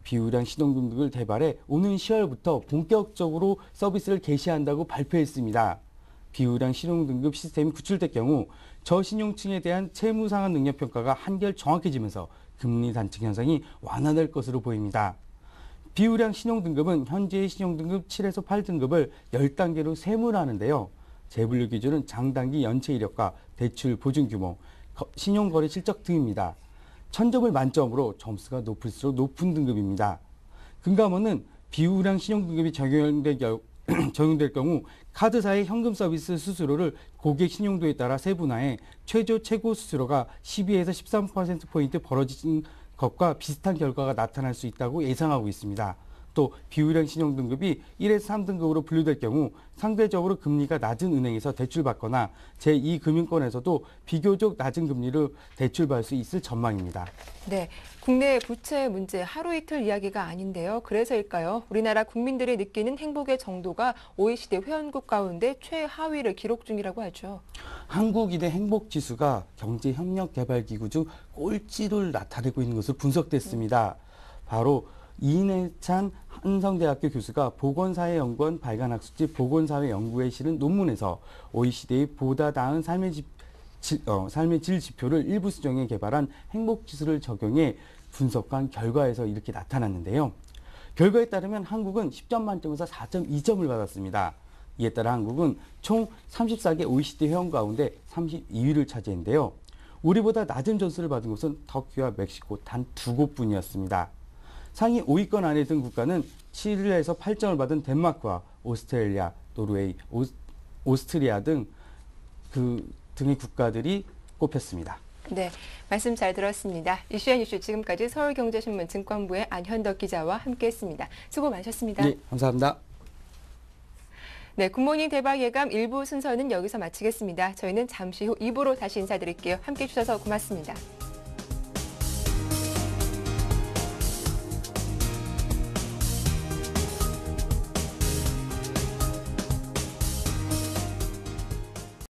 비우량 신용등급을 개발해 오는 10월부터 본격적으로 서비스를 개시한다고 발표했습니다. 비우량 신용등급 시스템이 구출될 경우 저신용층에 대한 채무상환 능력 평가가 한결 정확해지면서 금리 단층 현상이 완화될 것으로 보입니다. 비우량 신용등급은 현재의 신용등급 7에서 8등급을 10단계로 세분화하는데요. 재분류 기준은 장단기 연체 이력과 대출 보증 규모, 신용거래 실적 등입니다. 1000점을 만점으로 점수가 높을수록 높은 등급입니다. 금감원은 비우량 신용등급이 적용될 경우 카드사의 현금 서비스 수수료를 고객 신용도에 따라 세분화해 최고 수수료가 12에서 13%포인트 벌어진 것과 비슷한 결과가 나타날 수 있다고 예상하고 있습니다. 또 비우량 신용등급이 1에서 3등급으로 분류될 경우 상대적으로 금리가 낮은 은행에서 대출받거나 제2금융권에서도 비교적 낮은 금리로 대출받을 수 있을 전망입니다. 네, 국내 부채 문제 하루 이틀 이야기가 아닌데요. 그래서일까요? 우리나라 국민들이 느끼는 행복의 정도가 OECD 회원국 가운데 최하위를 기록 중이라고 하죠. 한국인의 행복지수가 경제협력개발기구 중 꼴찌를 나타내고 있는 것으로 분석됐습니다. 바로 이내찬 한성대학교 교수가 보건사회연구원 발간학술지 보건사회연구에 실은 논문에서 OECD의 보다 나은 삶의 질 지표를 일부 수정해 개발한 행복지수를 적용해 분석한 결과에서 이렇게 나타났는데요. 결과에 따르면 한국은 10점 만점에서 4.2점을 받았습니다. 이에 따라 한국은 총 34개 OECD 회원 가운데 32위를 차지했는데요. 우리보다 낮은 점수를 받은 곳은 터키와 멕시코 단 2곳뿐이었습니다. 상위 5위권 안에 든 국가는 7에서 8점을 받은 덴마크와 오스트레일리아, 노르웨이, 오스트리아 등의 국가들이 꼽혔습니다. 네, 말씀 잘 들었습니다. 이슈앤 이슈 지금까지 서울경제신문 증권부의 안현덕 기자와 함께했습니다. 수고 많으셨습니다. 네, 감사합니다. 네, 굿모닝 대박 예감 1부 순서는 여기서 마치겠습니다. 저희는 잠시 후 2부로 다시 인사드릴게요. 함께해 주셔서 고맙습니다.